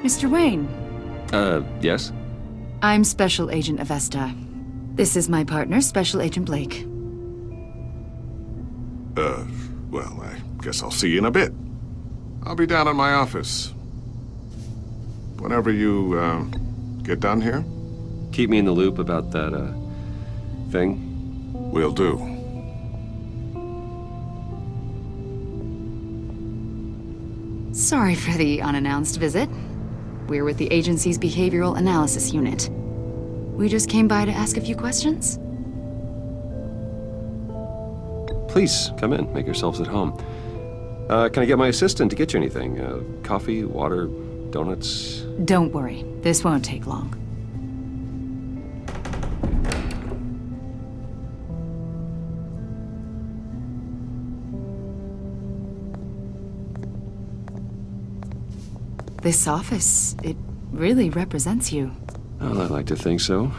Mr. Wayne. Yes? I'm Special Agent Avesta. This is my partner, Special Agent Blake. Well, I guess I'll see you in a bit. I'll be down in my office. Whenever you, get done here? Keep me in the loop about that, thing? Will do. Sorry for the unannounced visit. We're with the agency's Behavioral Analysis Unit. We just came by to ask a few questions. Please, come in. Make yourselves at home. Can I get my assistant to get you anything? Coffee, water, donuts? Don't worry, this won't take long. This office, it really represents you. Well, I'd like to think so.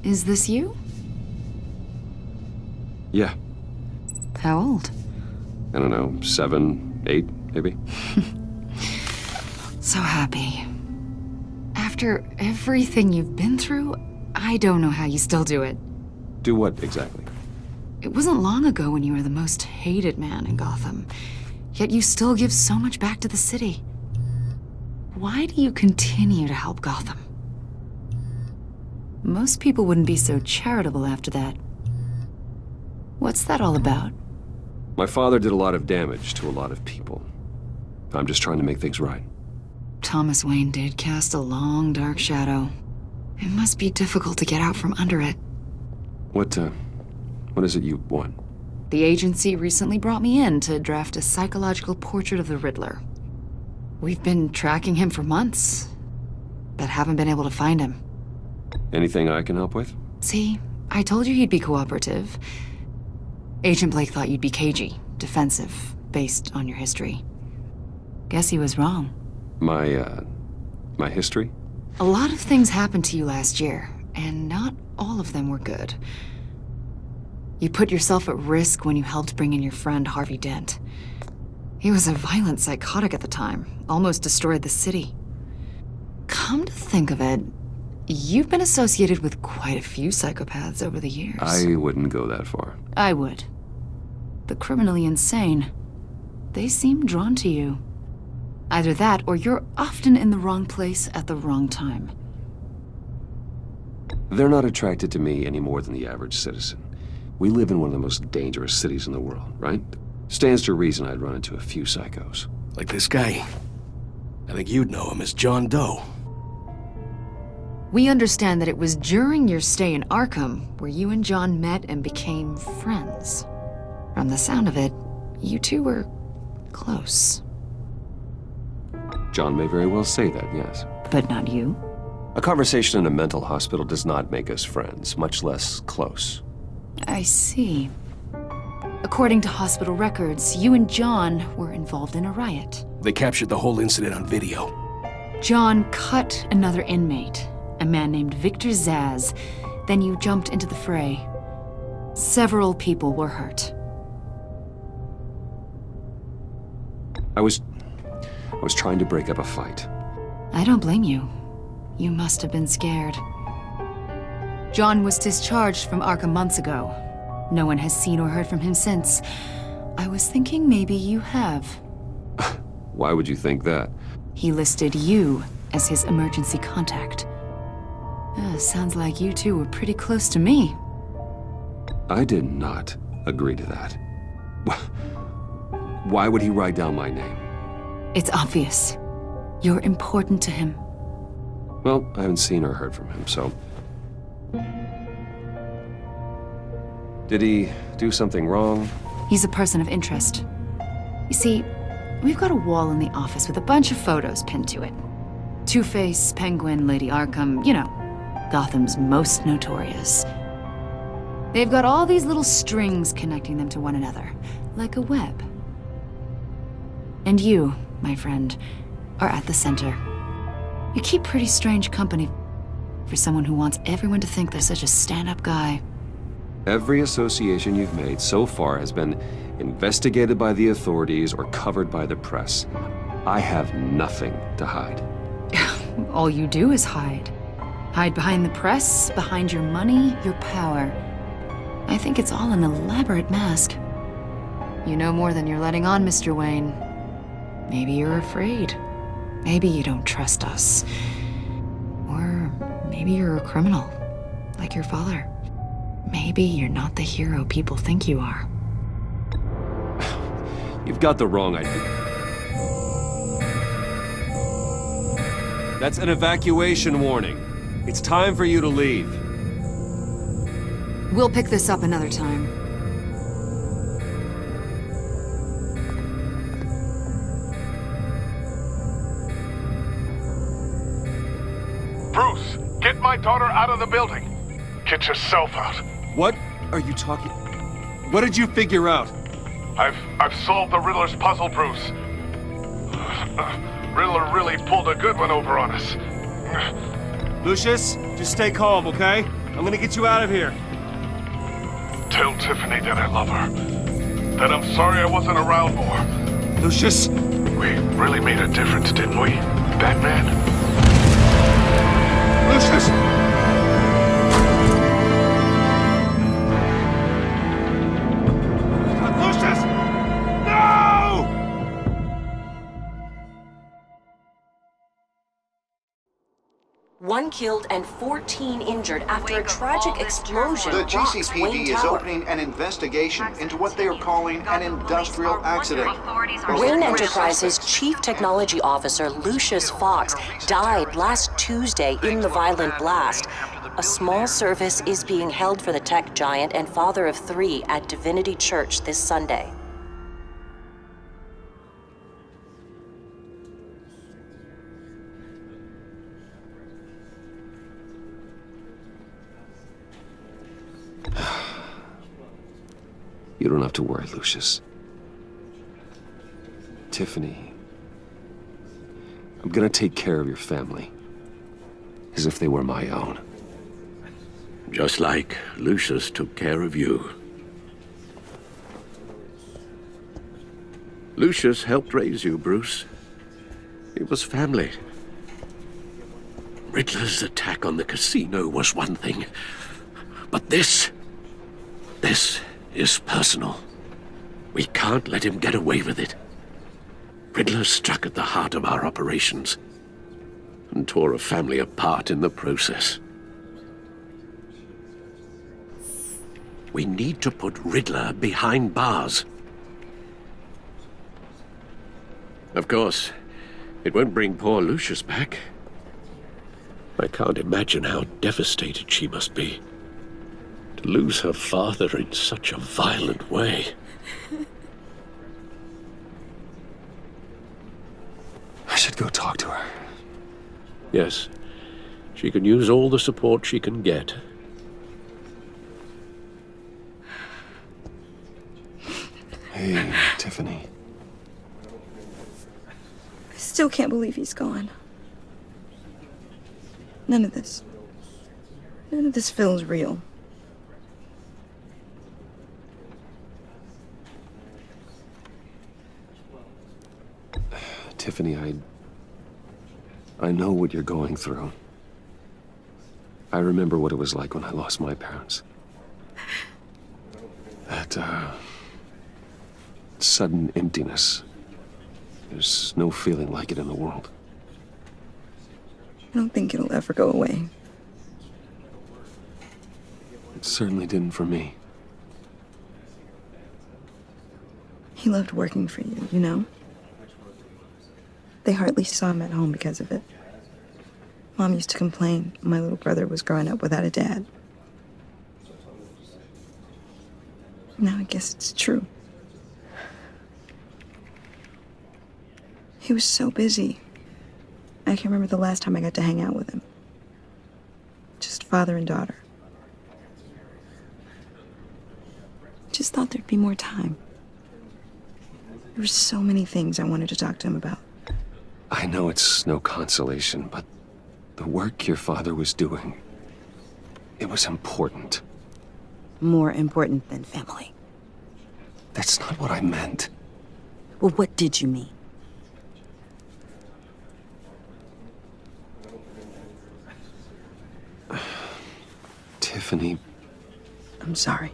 Is this you? Yeah. How old? I don't know, 7, 8, maybe? So happy. After everything you've been through, I don't know how you still do it. Do what, exactly? It wasn't long ago when you were the most hated man in Gotham, yet you still give so much back to the city. Why do you continue to help Gotham? Most people wouldn't be so charitable after that. What's that all about? My father did a lot of damage to a lot of people. I'm just trying to make things right. Thomas Wayne did cast a long, dark shadow. It must be difficult to get out from under it. What is it you want? The agency recently brought me in to draft a psychological portrait of the Riddler. We've been tracking him for months, but haven't been able to find him. Anything I can help with? See, I told you he'd be cooperative. Agent Blake thought you'd be cagey, defensive, based on your history. Guess he was wrong. My history? A lot of things happened to you last year, and not all of them were good. You put yourself at risk when you helped bring in your friend Harvey Dent. He was a violent psychotic at the time, almost destroyed the city. Come to think of it, you've been associated with quite a few psychopaths over the years. I wouldn't go that far. I would. The criminally insane. They seem drawn to you. Either that, or you're often in the wrong place at the wrong time. They're not attracted to me any more than the average citizen. We live in one of the most dangerous cities in the world, right? Stands to reason I'd run into a few psychos. Like this guy. I think you'd know him as John Doe. We understand that it was during your stay in Arkham where you and John met and became friends. From the sound of it, you two were close. John may very well say that, yes. But not you? A conversation in a mental hospital does not make us friends, much less close. I see. According to hospital records, you and John were involved in a riot. They captured the whole incident on video. John cut another inmate, a man named Victor Zaz. Then you jumped into the fray. Several people were hurt. I was trying to break up a fight. I don't blame you. You must have been scared. John was discharged from Arkham months ago. No one has seen or heard from him since. I was thinking maybe you have. Why would you think that? He listed you as his emergency contact. Sounds like you two were pretty close to me. I did not agree to that. Why would he write down my name? It's obvious. You're important to him. Well, I haven't seen or heard from him, so... Did he do something wrong? He's a person of interest. You see, we've got a wall in the office with a bunch of photos pinned to it. Two-Face, Penguin, Lady Arkham, you know, Gotham's most notorious. They've got all these little strings connecting them to one another, like a web. And you, my friend, are at the center. You keep pretty strange company for someone who wants everyone to think they're such a stand-up guy. Every association you've made so far has been investigated by the authorities or covered by the press. I have nothing to hide. All you do is hide. Hide behind the press, behind your money, your power. I think it's all an elaborate mask. You know more than you're letting on, Mr. Wayne. Maybe you're afraid. Maybe you don't trust us. Or maybe you're a criminal, like your father. Maybe you're not the hero people think you are. You've got the wrong idea. That's an evacuation warning. It's time for you to leave. We'll pick this up another time. Bruce, get my daughter out of the building. Get yourself out. What are you talking? What did you figure out? I've solved the Riddler's puzzle, Bruce. Riddler really pulled a good one over on us. Lucius, just stay calm, okay? I'm gonna get you out of here. Tell Tiffany that I love her. That I'm sorry I wasn't around more. Lucius! We really made a difference, didn't we, Batman? Lucius! Lucius! No! One killed and 14 injured after a tragic explosion The rocks GCPD Wayne is Tower. opening an investigation into what they are calling an industrial accident. Wayne Enterprises' Chief Technology Officer Lucius Fox died last Tuesday in the violent blast. A small service is being held for the tech giant and father of 3 at Divinity Church this Sunday. You don't have to worry, Lucius. Tiffany, I'm gonna take care of your family. As if they were my own. Just like Lucius took care of you. Lucius helped raise you, Bruce. It was family. Riddler's attack on the casino was one thing. But this is personal. We can't let him get away with it. Riddler struck at the heart of our operations and tore a family apart in the process. We need to put Riddler behind bars. Of course, it won't bring poor Lucius back. I can't imagine how devastated she must be. To lose her father in such a violent way. I should go talk to her. Yes, she can use all the support she can get. Hey, Tiffany. I still can't believe he's gone. None of this feels real. Tiffany, I know what you're going through. I remember what it was like when I lost my parents. That, sudden emptiness. There's no feeling like it in the world. I don't think it'll ever go away. It certainly didn't for me. He loved working for you, you know? They hardly saw him at home because of it. Mom used to complain my little brother was growing up without a dad. Now I guess it's true. He was so busy. I can't remember the last time I got to hang out with him. Just father and daughter. Just thought there'd be more time. There were so many things I wanted to talk to him about. I know it's no consolation, but the work your father was doing, it was important. More important than family. That's not what I meant. Well, what did you mean? Tiffany, I'm sorry.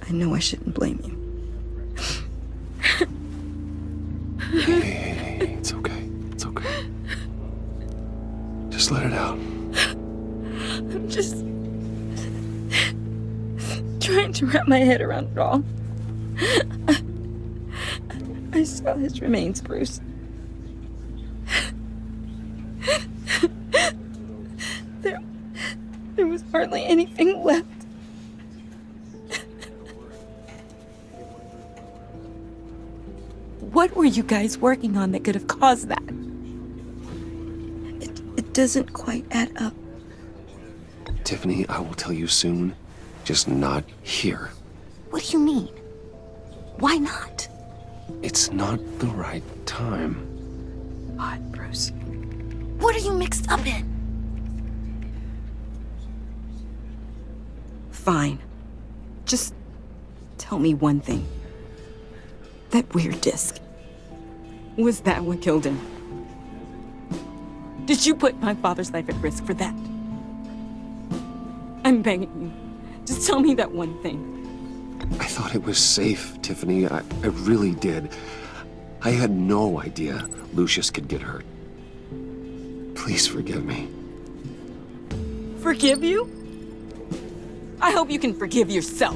I know I shouldn't blame you. hey, it's okay. It's okay. Just let it out. I'm just trying to wrap my head around it all. I saw his remains, Bruce. There was hardly anything left. What were you guys working on that could have caused that? It doesn't quite add up. Tiffany, I will tell you soon. Just not here. What do you mean? Why not? It's not the right time. What, Bruce? What are you mixed up in? Fine. Just tell me one thing. That weird disc. Was that what killed him? Did you put my father's life at risk for that? I'm begging you. Just tell me that one thing. I thought it was safe, Tiffany. I really did. I had no idea Lucius could get hurt. Please forgive me. Forgive you? I hope you can forgive yourself.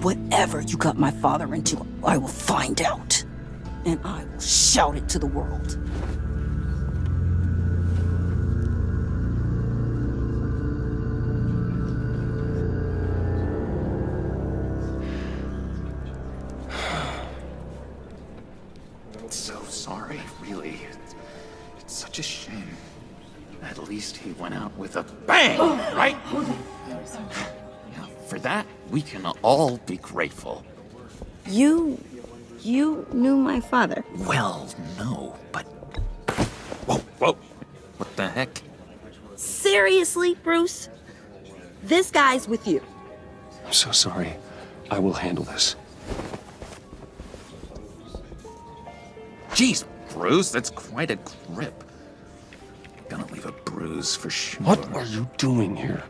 Whatever you got my father into, I will find out. And I will shout it to the world. So sorry, really. It's such a shame. At least he went out with a bang, right? Yeah, for that, we can all be grateful. You knew my father. Well, no, but... Whoa. What the heck? Seriously, Bruce? This guy's with you. I'm so sorry. I will handle this. Jeez, Bruce, that's quite a grip. Gonna leave a bruise for sure. What are you doing here?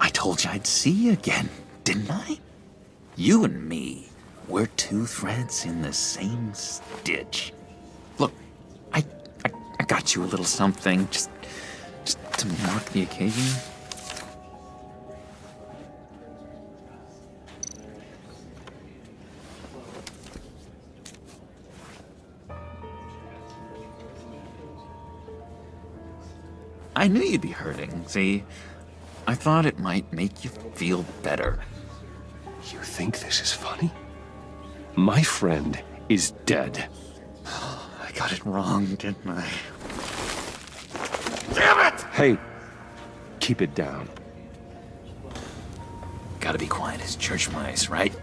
I told you I'd see you again, didn't I? You and me, we're two threads in the same stitch. Look, I got you a little something, just to mark the occasion. I knew you'd be hurting, see? I thought it might make you feel better. You think this is funny? My friend is dead. I got it wrong, didn't I? Damn it! Hey, keep it down. Gotta be quiet as church mice, right?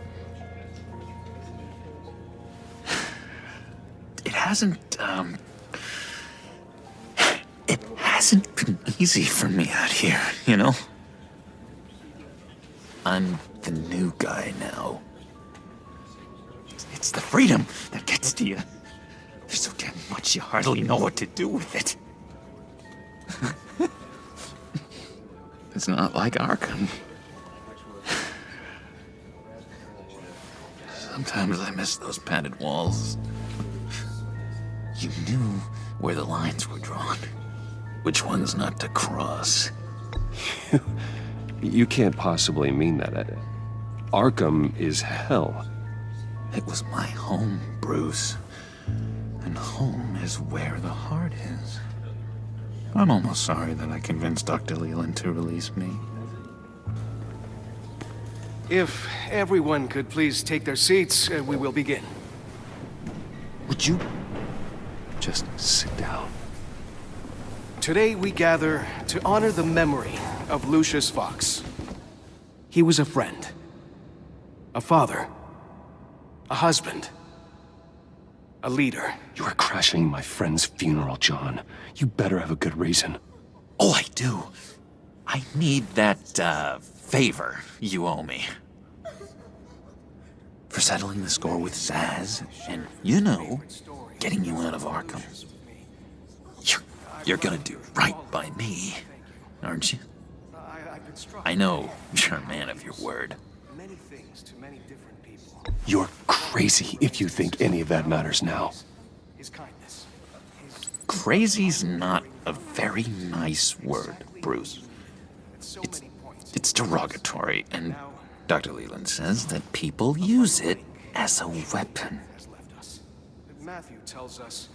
It hasn't been easy for me out here, you know? I'm the new guy now. It's the freedom that gets to you. There's so damn much you hardly know what to do with it. It's not like Arkham. Sometimes I miss those padded walls. You knew where the lines were drawn. Which ones not to cross. You can't possibly mean that. Arkham is hell. It was my home, Bruce. And home is where the heart is. I'm almost sorry that I convinced Dr. Leland to release me. If everyone could please take their seats, we will begin. Would you just sit down? Today we gather to honor the memory of Lucius Fox. He was a friend, a father, a husband, a leader. You are crashing my friend's funeral, John. You better have a good reason. Oh, I do. I need that, favor you owe me. For settling the score with Zaz, and, you know, getting you out of Arkham. You're gonna do right by me, aren't you? I know you're a man of your word. You're crazy if you think any of that matters now. Crazy's not a very nice word, Bruce. It's derogatory, and Dr. Leland says that people use it as a weapon. Matthew tells us,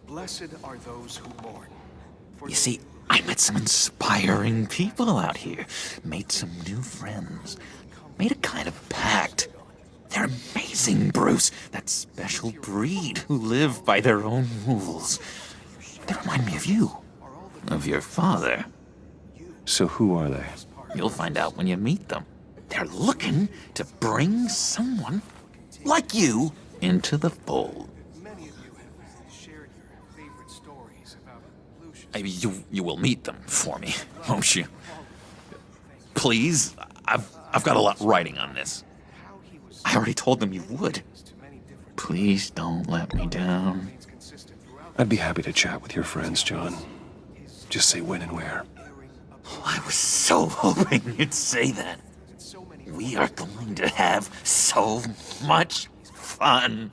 "Blessed are those who mourn." You see, I met some inspiring people out here, made some new friends, made a kind of pact. They're amazing, Bruce, that special breed who live by their own rules. They remind me of you, of your father. So who are they? You'll find out when you meet them. They're looking to bring someone like you into the fold. You will meet them for me, won't you? Please, I've got a lot writing on this. I already told them you would. Please don't let me down. I'd be happy to chat with your friends, John. Just say when and where. I was so hoping you'd say that. We are going to have so much fun.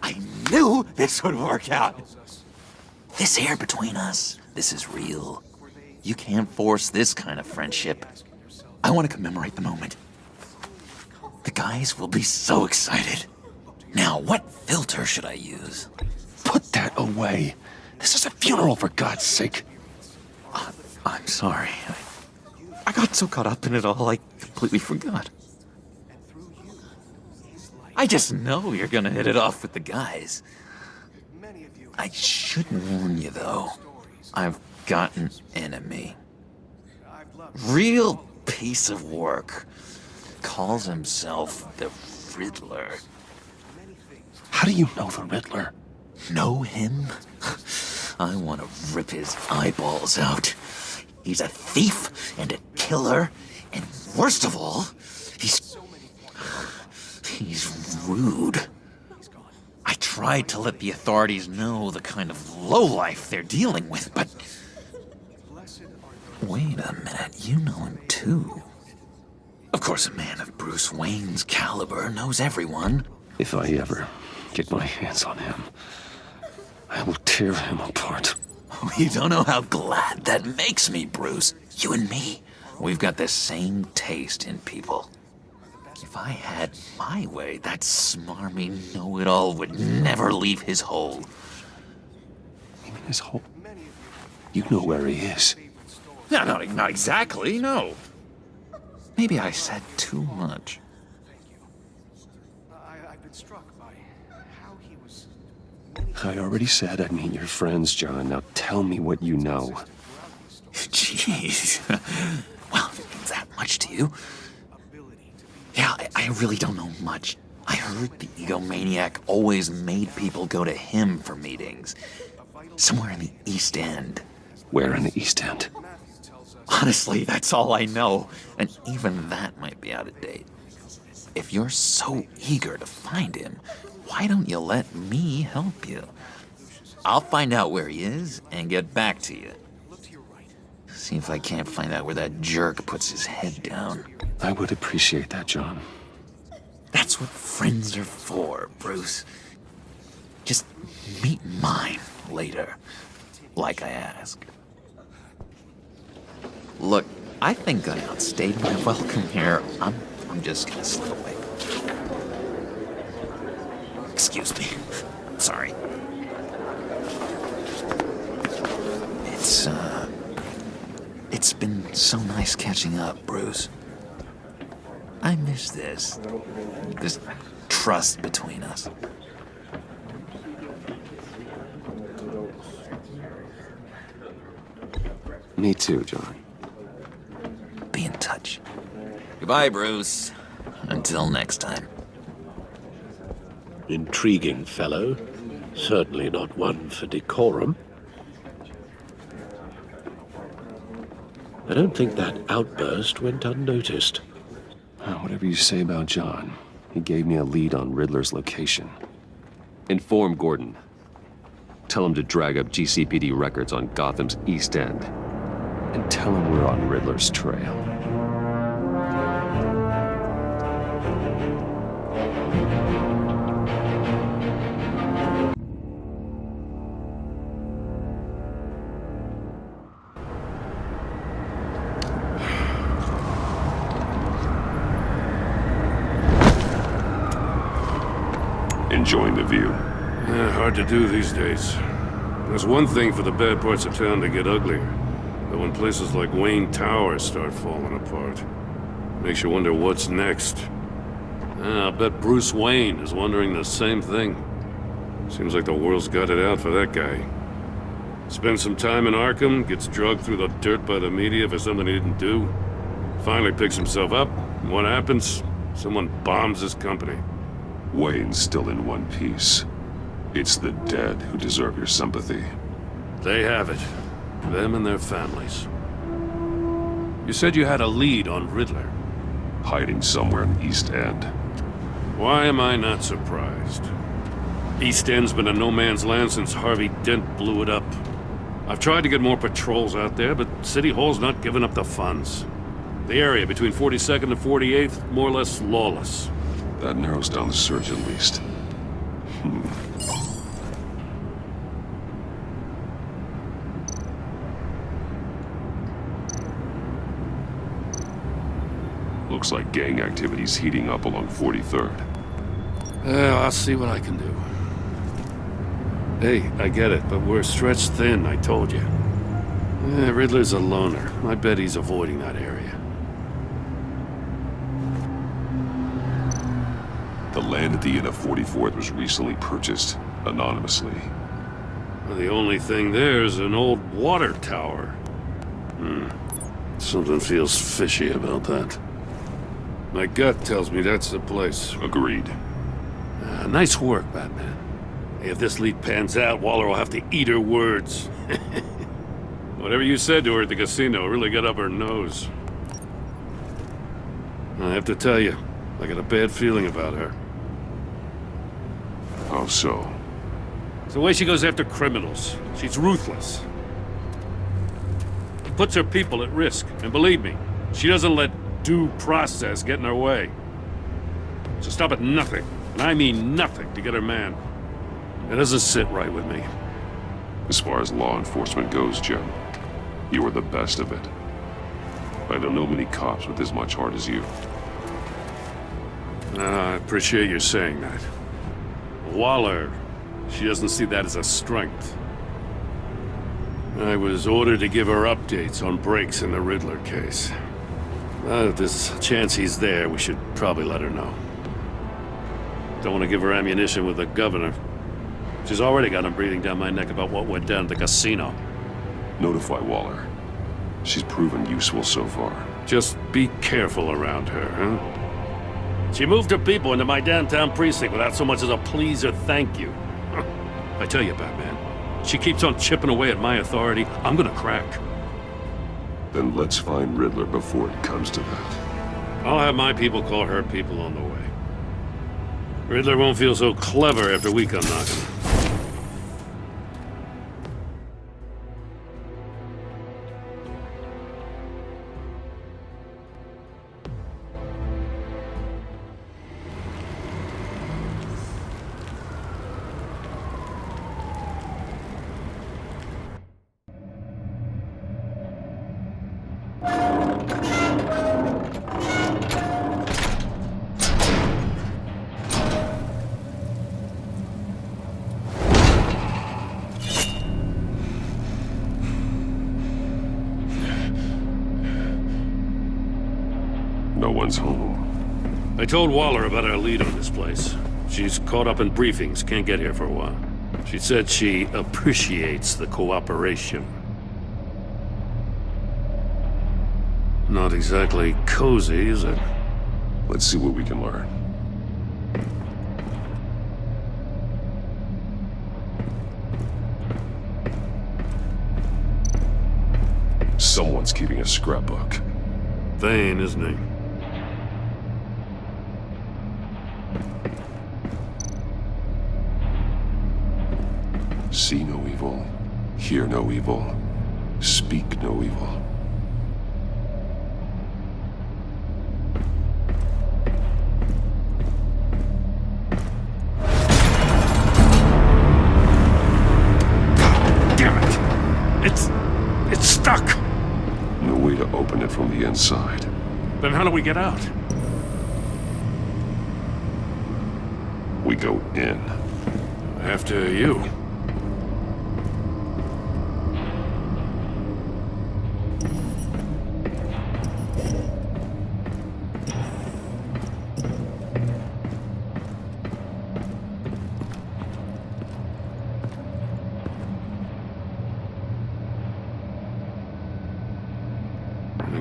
I knew this would work out. This here between us, this is real. You can't force this kind of friendship. I want to commemorate the moment. The guys will be so excited. Now, what filter should I use? Put that away. This is a funeral, for God's sake. I'm sorry. I got so caught up in it all, I completely forgot. I just know you're gonna hit it off with the guys. I should warn you, though. I've got an enemy. Real piece of work. Calls himself the Riddler. How do you know the Riddler? Know him? I want to rip his eyeballs out. He's a thief and a killer, and worst of all, he's rude. I tried to let the authorities know the kind of lowlife they're dealing with, but... Wait a minute, you know him too. Of course, a man of Bruce Wayne's caliber knows everyone. If I ever get my hands on him, I will tear him apart. You don't know how glad that makes me, Bruce. You and me, we've got the same taste in people. If I had my way, that smarmy know-it-all would never leave his hole. You mean his hole? You know where he is. No, not exactly, no. Maybe I said too much. I've been struck by how he was... I already said I'd meet your friends, John. Now tell me what you know. Jeez. Well, if it means that much to you. Yeah, I really don't know much. I heard the egomaniac always made people go to him for meetings. Somewhere in the East End. Where in the East End? Honestly, that's all I know. And even that might be out of date. If you're so eager to find him, why don't you let me help you? I'll find out where he is and get back to you. See if I can't find out where that jerk puts his head down. I would appreciate that, John. That's what friends are for, Bruce. Just meet mine later, like I asked. Look, I think I outstayed my welcome here. I'm just gonna slip away. Excuse me. Sorry. It's been so nice catching up, Bruce. I miss this trust between us. Me too, John. Be in touch. Goodbye, Bruce. Until next time. Intriguing fellow. Certainly not one for decorum. I don't think that outburst went unnoticed. Whatever you say about John, he gave me a lead on Riddler's location. Inform Gordon. Tell him to drag up GCPD records on Gotham's East End. And tell him we're on Riddler's trail. Enjoying the view. Yeah, hard to do these days. There's one thing for the bad parts of town to get uglier. But when places like Wayne Tower start falling apart, makes you wonder what's next. I'll bet Bruce Wayne is wondering the same thing. Seems like the world's got it out for that guy. Spends some time in Arkham, gets drugged through the dirt by the media for something he didn't do. Finally picks himself up, and what happens? Someone bombs his company. Wayne's still in one piece. It's the dead who deserve your sympathy. They have it. Them and their families. You said you had a lead on Riddler. Hiding somewhere in the East End. Why am I not surprised? East End's been a no-man's land since Harvey Dent blew it up. I've tried to get more patrols out there, but City Hall's not giving up the funds. The area between 42nd and 48th, more or less lawless. That narrows down the search at least. Looks like gang activity's heating up along 43rd. Yeah, I'll see what I can do. Hey, I get it, but we're stretched thin, I told you. Riddler's a loner. I bet he's avoiding that area. The land at the end of 44th was recently purchased, anonymously. Well, the only thing there is an old water tower. Something feels fishy about that. My gut tells me that's the place. Agreed. Nice work, Batman. Hey, if this lead pans out, Waller will have to eat her words. Whatever you said to her at the casino really got up her nose. I have to tell you, I got a bad feeling about her. How so? It's the way she goes after criminals. She's ruthless. Puts her people at risk. And believe me, she doesn't let due process get in her way. She'll stop at nothing, and I mean nothing, to get her man. It doesn't sit right with me. As far as law enforcement goes, Jim, you are the best of it. I don't know many cops with as much heart as you. I appreciate you saying that. Waller, she doesn't see that as a strength. I was ordered to give her updates on breaks in the Riddler case. If there's a chance he's there, we should probably let her know. Don't want to give her ammunition with the governor. She's already got him breathing down my neck about what went down at the casino. Notify Waller. She's proven useful so far. Just be careful around her, huh? She moved her people into my downtown precinct without so much as a please or thank you. I tell you, Batman, she keeps on chipping away at my authority, I'm gonna crack. Then let's find Riddler before it comes to that. I'll have my people call her people on the way. Riddler won't feel so clever after we come knocking. No one's home. I told Waller about our lead on this place. She's caught up in briefings, can't get here for a while. She said she appreciates the cooperation. Not exactly cozy, is it? Let's see what we can learn. Someone's keeping a scrapbook. Vain, isn't he? See no evil, hear no evil, speak no evil. Damn it! It's stuck! No way to open it from the inside. Then how do we get out? We go in. After you.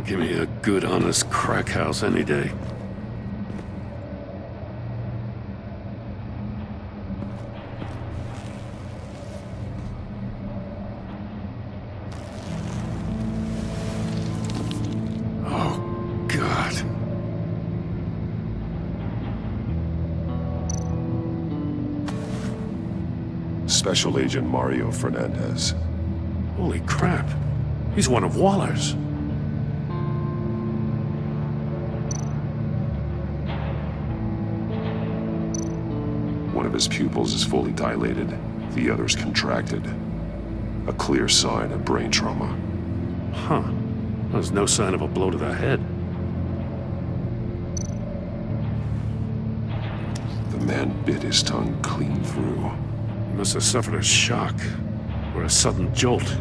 Give me a good, honest crack house any day. Oh, God. Special Agent Mario Fernandez. Holy crap. He's one of Waller's. One of his pupils is fully dilated, the other's contracted. A clear sign of brain trauma. Huh. There's no sign of a blow to the head. The man bit his tongue clean through. He must have suffered a shock, or a sudden jolt.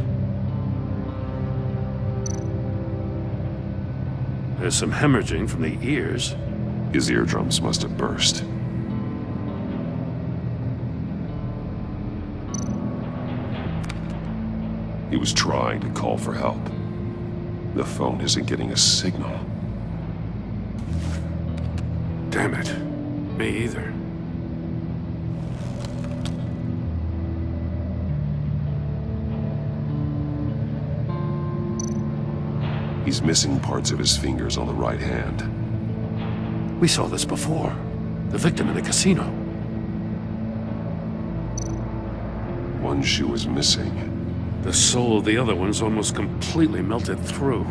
There's some hemorrhaging from the ears. His eardrums must have burst. He was trying to call for help. The phone isn't getting a signal. Damn it. Me either. He's missing parts of his fingers on the right hand. We saw this before. The victim in the casino. One shoe is missing. The sole of the other one's almost completely melted through.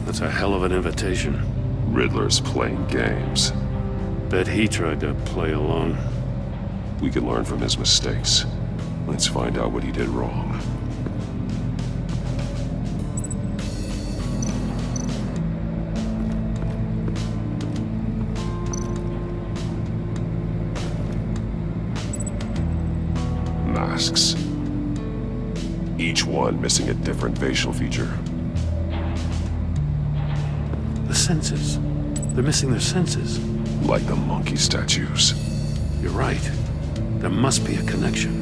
That's a hell of an invitation. Riddler's playing games. Bet he tried to play along. We can learn from his mistakes. Let's find out what he did wrong. Masks. Each one missing a different facial feature. The senses. They're missing their senses. Like the monkey statues. You're right. There must be a connection.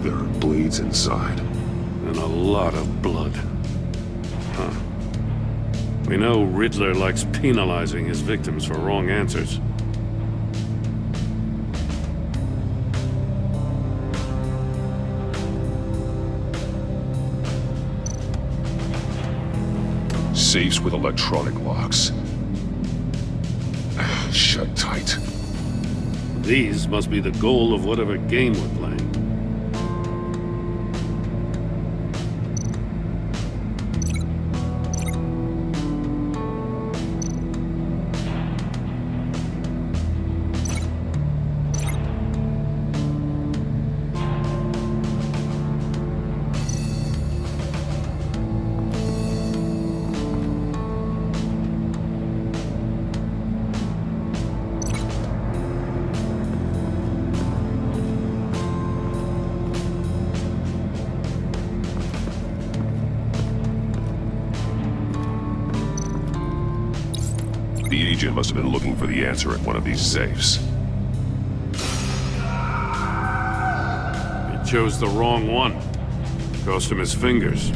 There are bleeds inside. And a lot of blood. Huh. We know Riddler likes penalizing his victims for wrong answers. Safes with electronic locks. Shut tight. These must be the goal of whatever game we're playing. The agent must have been looking for the answer at one of these safes. He chose the wrong one. Cost him his fingers.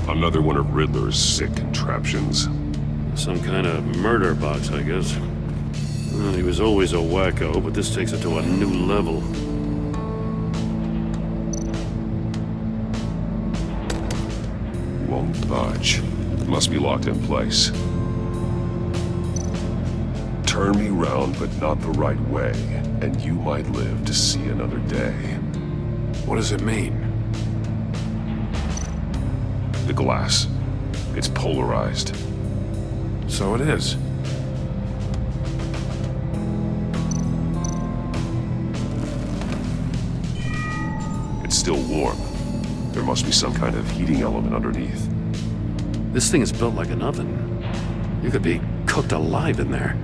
Another one of Riddler's sick contraptions. Some kind of murder box, I guess. Well, he was always a wacko, but this takes it to a new level. Won't budge. Must be locked in place. Turn me round, but not the right way, and you might live to see another day. What does it mean? The glass. It's polarized. So it is. It's still warm. There must be some kind of heating element underneath. This thing is built like an oven. You could be cooked alive in there.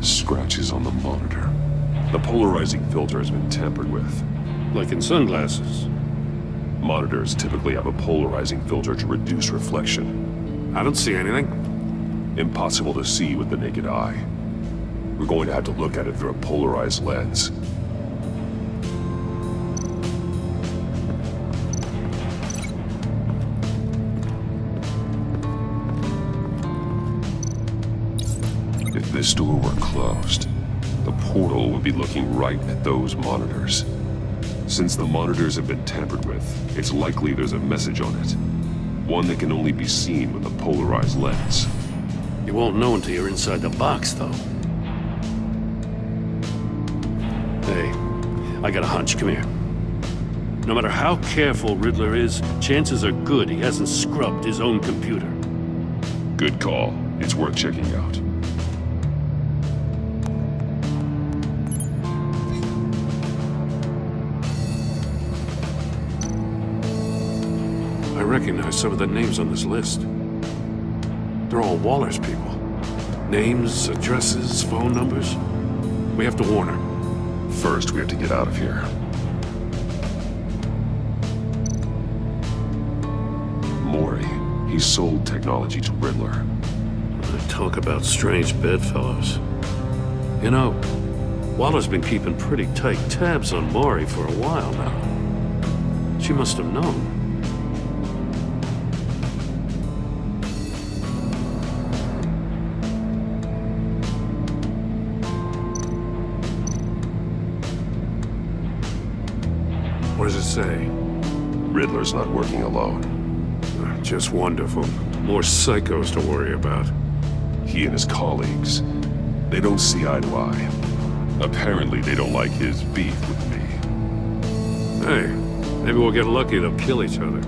Scratches on the monitor. The polarizing filter has been tampered with. Like in sunglasses. Monitors typically have a polarizing filter to reduce reflection. I don't see anything. Impossible to see with the naked eye. We're going to have to look at it through a polarized lens. If this door were closed, the portal would be looking right at those monitors. Since the monitors have been tampered with, it's likely there's a message on it. One that can only be seen with a polarized lens. You won't know until you're inside the box, though. Hey, I got a hunch. Come here. No matter how careful Riddler is, chances are good he hasn't scrubbed his own computer. Good call. It's worth checking out. I recognize some of the names on this list. They're all Waller's people. Names, addresses, phone numbers. We have to warn her. First, we have to get out of here. Maury, he sold technology to Riddler. Talk about strange bedfellows. You know, Waller's been keeping pretty tight tabs on Maury for a while now. She must have known. What does it say? Riddler's not working alone. Just wonderful. More psychos to worry about. He and his colleagues, they don't see eye to eye. Apparently, they don't like his beef with me. Hey, maybe we'll get lucky they'll kill each other.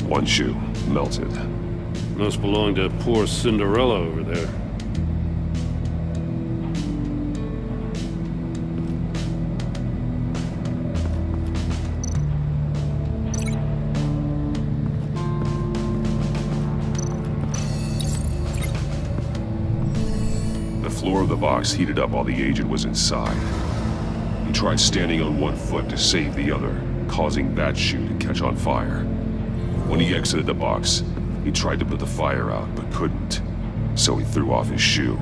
One shoe, melted. Must belong to poor Cinderella over there. The floor of the box heated up while the agent was inside. He tried standing on one foot to save the other, causing that shoe to catch on fire. When he exited the box, he tried to put the fire out, but couldn't, so he threw off his shoe.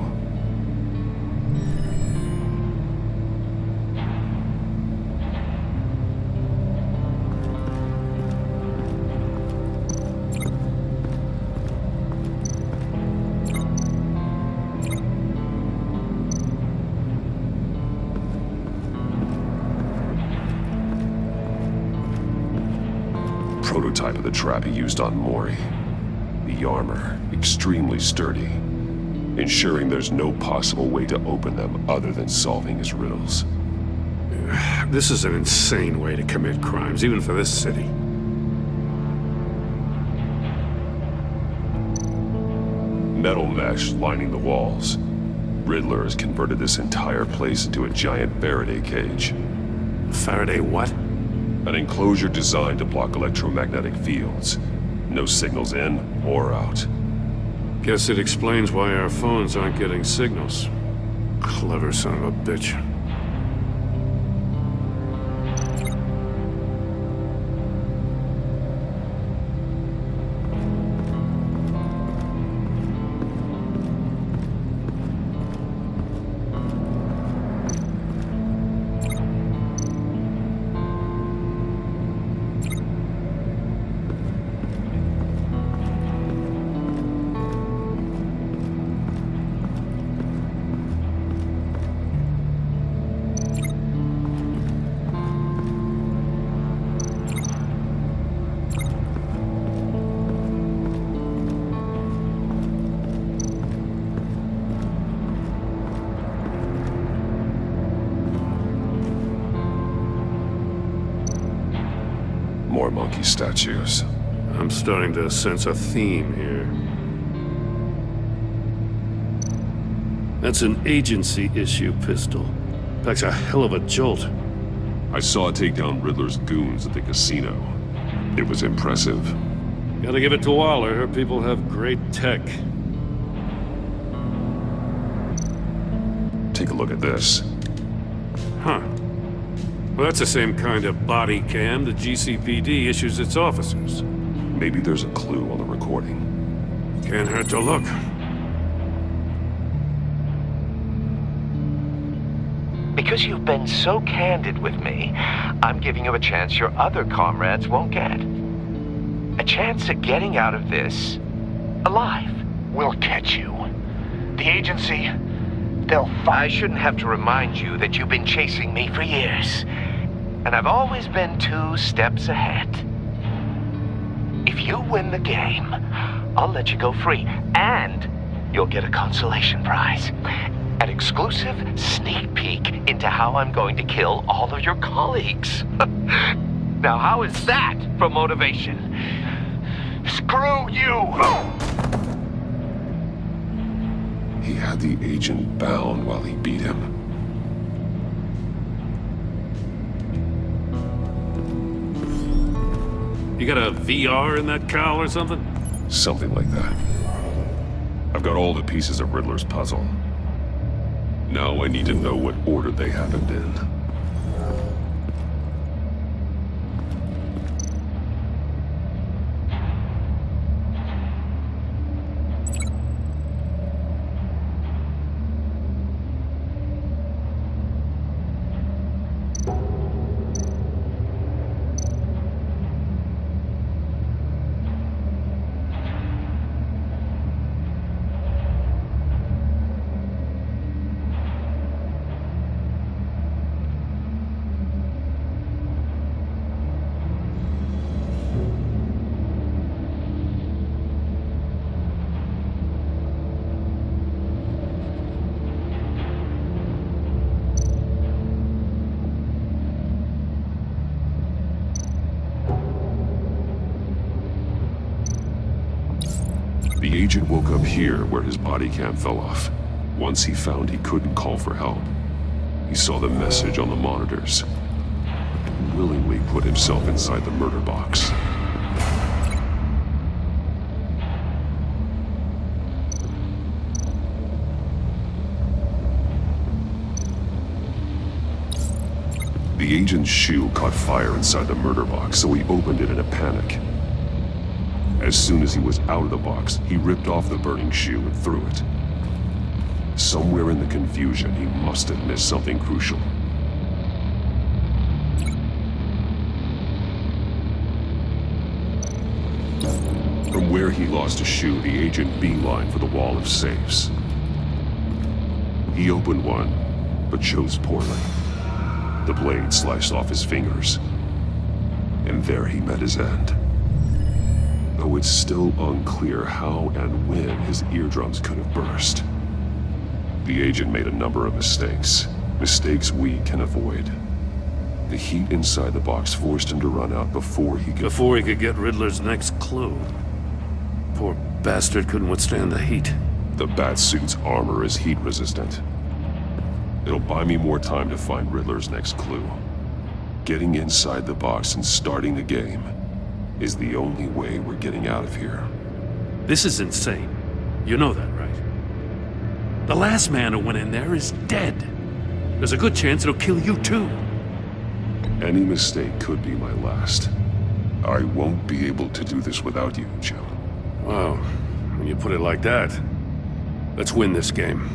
Prototype of the trap he used on Mori. The armor, extremely sturdy, ensuring there's no possible way to open them other than solving his riddles. This is an insane way to commit crimes, even for this city. Metal mesh lining the walls. Riddler has converted this entire place into a giant Faraday cage. Faraday what? An enclosure designed to block electromagnetic fields. No signals in or out. Guess it explains why our phones aren't getting signals. Clever son of a bitch. More monkey statues. I'm starting to sense a theme here. That's an agency issue pistol. Packs a hell of a jolt. I saw it take down Riddler's goons at the casino. It was impressive. Gotta give it to Waller. Her people have great tech. Take a look at this. Huh. Well, that's the same kind of body cam the GCPD issues its officers. Maybe there's a clue on the recording. Can't hurt to look. Because you've been so candid with me, I'm giving you a chance your other comrades won't get. A chance at getting out of this alive. We'll catch you. The agency, they'll find... I shouldn't have to remind you that you've been chasing me for years. And I've always been 2 steps ahead. If you win the game, I'll let you go free. And you'll get a consolation prize. An exclusive sneak peek into how I'm going to kill all of your colleagues. Now, how is that for motivation? Screw you! He had the agent bound while he beat him. You got a VR in that cowl or something? Something like that. I've got all the pieces of Riddler's puzzle. Now I need to know what order they happened in. The agent woke up here where his body cam fell off. Once he found he couldn't call for help, he saw the message on the monitors and willingly put himself inside the murder box. The agent's shoe caught fire inside the murder box, so he opened it in a panic. As soon as he was out of the box, he ripped off the burning shoe and threw it. Somewhere in the confusion, he must have missed something crucial. From where he lost a shoe, the agent beelined for the wall of safes. He opened one, but chose poorly. The blade sliced off his fingers, and there he met his end. Though it's still unclear how and when his eardrums could have burst. The agent made a number of mistakes. Mistakes we can avoid. The heat inside the box forced him to run out before he could get Riddler's next clue. Poor bastard couldn't withstand the heat. The Batsuit's armor is heat resistant. It'll buy me more time to find Riddler's next clue. Getting inside the box and starting the game is the only way we're getting out of here. This is insane. You know that, right? The last man who went in there is dead. There's a good chance it'll kill you too. Any mistake could be my last. I won't be able to do this without you, Jim. Wow, when you put it like that, let's win this game.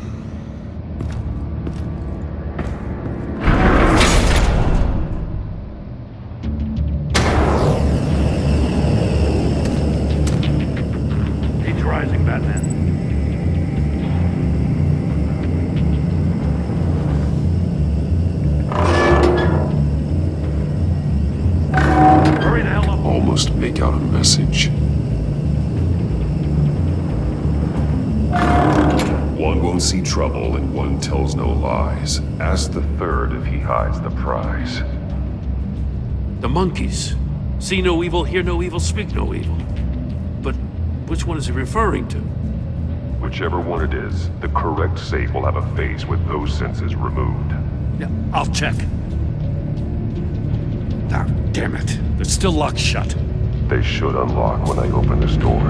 Heat's rising, Batman. Hurry the hell up. Almost make out a message. One won't see trouble and one tells no lies. Ask the third if he hides the prize. The monkeys. See no evil, hear no evil, speak no evil. But which one is he referring to? Whichever one it is, the correct safe will have a face with those senses removed. Yeah, I'll check. Ah, damn it. They're still locked shut. They should unlock when I open this door.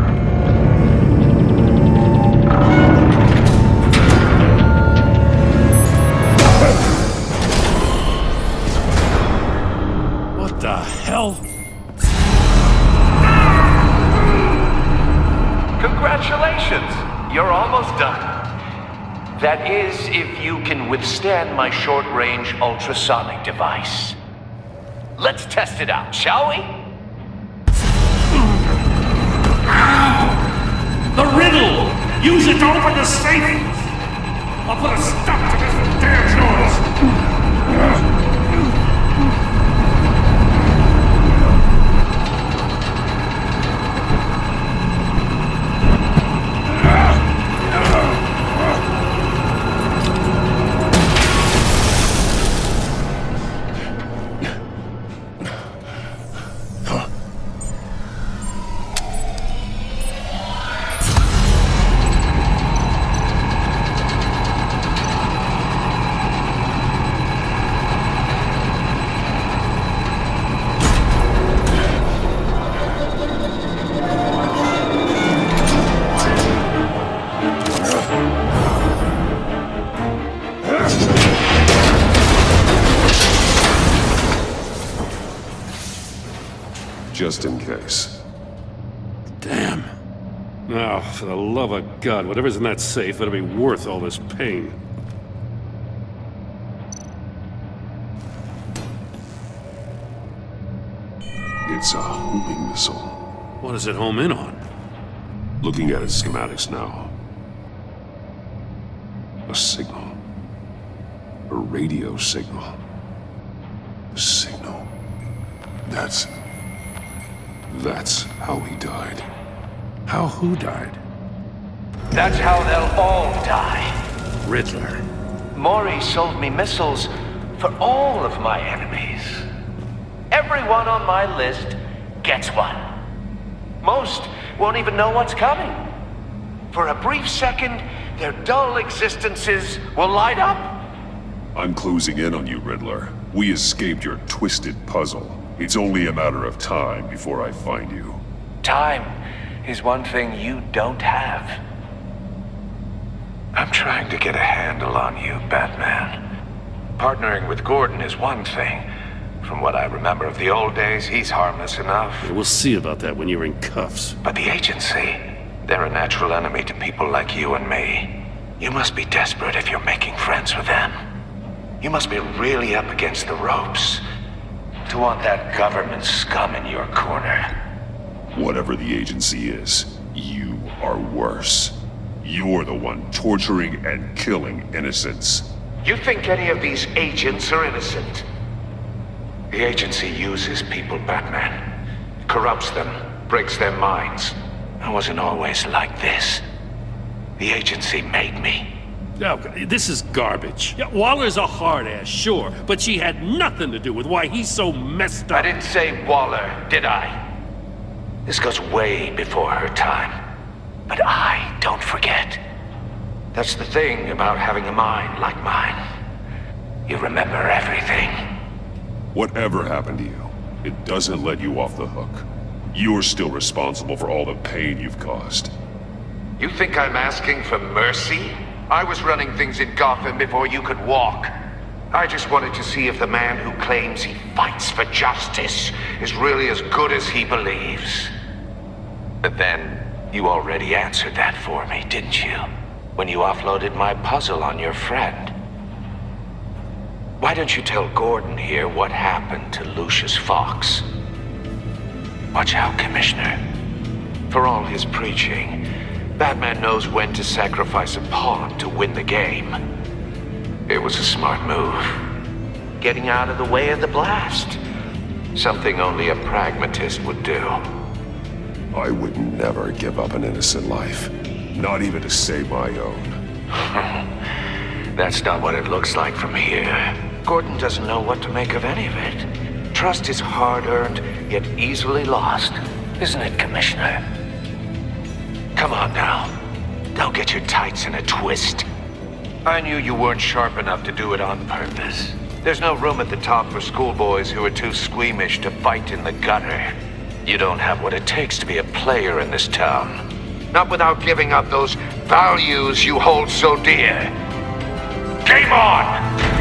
What the hell? Congratulations! You're almost done. That is, if you can withstand my short-range ultrasonic device. Let's test it out, shall we? The riddle! Use it to open the safe! I'll put a stop to this damn noise! Just in case. Damn. Now, for the love of God, whatever's in that safe better be worth all this pain. It's a homing missile. What does it home in on? Looking at its schematics now. A signal. A radio signal. A signal. That's how he died. How who died? That's how they'll all die. Riddler. Maury sold me missiles for all of my enemies. Everyone on my list gets one. Most won't even know what's coming. For a brief second, their dull existences will light up. I'm closing in on you, Riddler. We escaped your twisted puzzle. It's only a matter of time before I find you. Time is one thing you don't have. I'm trying to get a handle on you, Batman. Partnering with Gordon is one thing, From what I remember of the old days, he's harmless enough. We'll see about that when you're in cuffs. But the agency, they're a natural enemy to people like you and me. You must be desperate if you're making friends with them. You must be really up against the ropes to want that government scum in your corner. Whatever the agency is, you are worse. You're the one torturing and killing innocents. You think any of these agents are innocent? The agency uses people, Batman. Corrupts them, breaks their minds. I wasn't always like this. The agency made me. No, this is garbage. Yeah, Waller's a hard ass, sure, but she had nothing to do with why he's so messed up. I didn't say Waller, did I? This goes way before her time. But I don't forget. That's the thing about having a mind like mine. You remember everything. Whatever happened to you, it doesn't let you off the hook. You're still responsible for all the pain you've caused. You think I'm asking for mercy? I was running things in Gotham before you could walk. I just wanted to see if the man who claims he fights for justice is really as good as he believes. But then, you already answered that for me, didn't you? When you offloaded my puzzle on your friend. Why don't you tell Gordon here what happened to Lucius Fox? Watch out, Commissioner. For all his preaching, Batman knows when to sacrifice a pawn to win the game. It was a smart move. Getting out of the way of the blast. Something only a pragmatist would do. I would never give up an innocent life. Not even to save my own. That's not what it looks like from here. Gordon doesn't know what to make of any of it. Trust is hard-earned, yet easily lost. Isn't it, Commissioner? Come on now. Don't get your tights in a twist. I knew you weren't sharp enough to do it on purpose. There's no room at the top for schoolboys who are too squeamish to fight in the gutter. You don't have what it takes to be a player in this town. Not without giving up those values you hold so dear. Game on!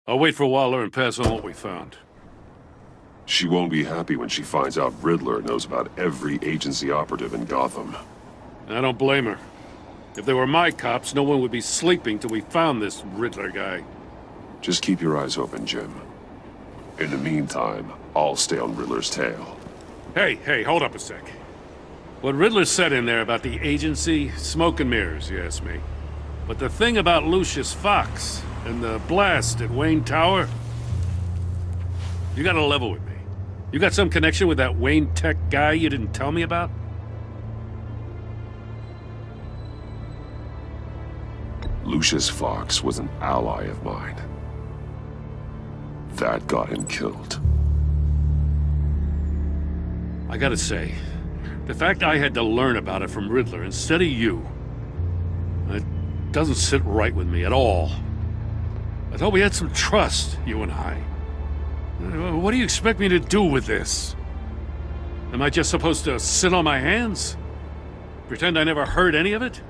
I'll wait for Waller and pass on what we found. She won't be happy when she finds out Riddler knows about every agency operative in Gotham. I don't blame her. If they were my cops, no one would be sleeping till we found this Riddler guy. Just keep your eyes open, Jim. In the meantime, I'll stay on Riddler's tail. Hey, hold up a sec. What Riddler said in there about the agency, smoke and mirrors, you ask me. But the thing about Lucius Fox and the blast at Wayne Tower, you gotta level with me. You got some connection with that Wayne Tech guy you didn't tell me about? Lucius Fox was an ally of mine. That got him killed. I gotta say, the fact I had to learn about it from Riddler instead of you, it doesn't sit right with me at all. I thought we had some trust, you and I. What do you expect me to do with this? Am I just supposed to sit on my hands? Pretend I never heard any of it?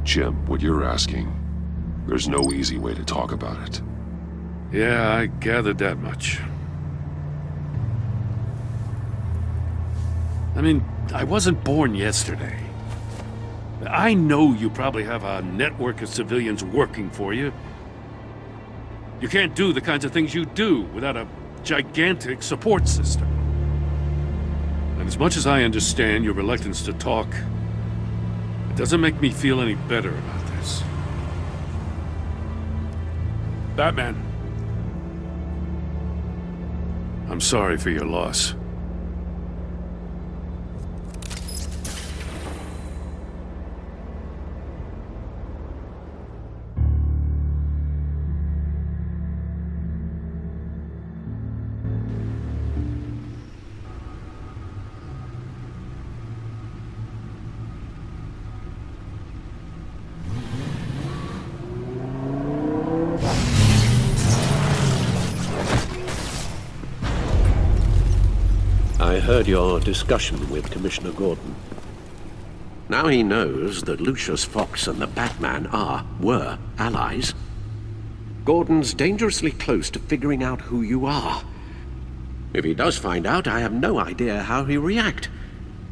Jim, what you're asking, there's no easy way to talk about it. Yeah, I gathered that much. I mean, I wasn't born yesterday. I know you probably have a network of civilians working for you. You can't do the kinds of things you do without a gigantic support system. And as much as I understand your reluctance to talk, it doesn't make me feel any better about this. Batman, I'm sorry for your loss. I heard your discussion with Commissioner Gordon. Now he knows that Lucius Fox and the Batman were allies. Gordon's dangerously close to figuring out who you are. If he does find out, I have no idea how he'll react.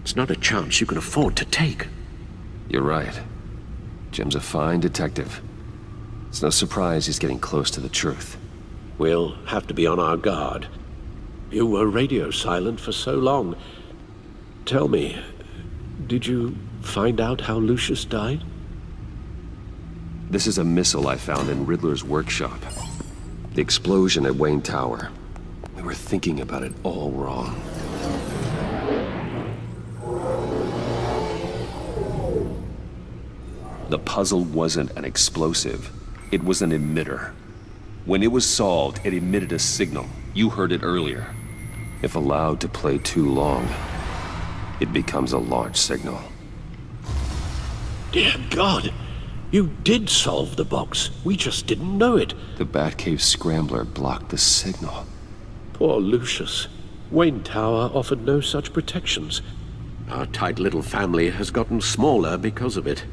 It's not a chance you can afford to take. You're right. Jim's a fine detective. It's no surprise he's getting close to the truth. We'll have to be on our guard. You were radio silent for so long. Tell me, did you find out how Lucius died? This is a missile I found in Riddler's workshop. The explosion at Wayne Tower. We were thinking about it all wrong. The puzzle wasn't an explosive. It was an emitter. When it was solved, it emitted a signal. You heard it earlier. If allowed to play too long, it becomes a launch signal. Dear God! You did solve the box. We just didn't know it. The Batcave scrambler blocked the signal. Poor Lucius. Wayne Tower offered no such protections. Our tight little family has gotten smaller because of it.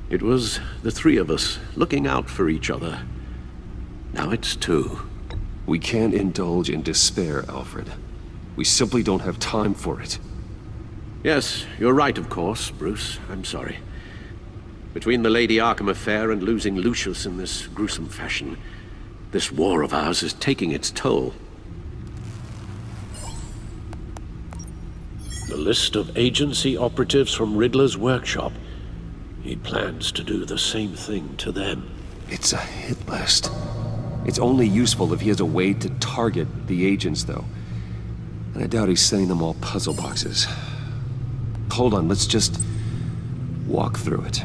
It was the three of us looking out for each other. Now it's two. We can't indulge in despair, Alfred. We simply don't have time for it. Yes, you're right, of course, Bruce. I'm sorry. Between the Lady Arkham affair and losing Lucius in this gruesome fashion, this war of ours is taking its toll. The list of agency operatives from Riddler's workshop. He plans to do the same thing to them. It's a hit list. It's only useful if he has a way to target the agents, though. And I doubt he's sending them all puzzle boxes. Hold on, let's just walk through it.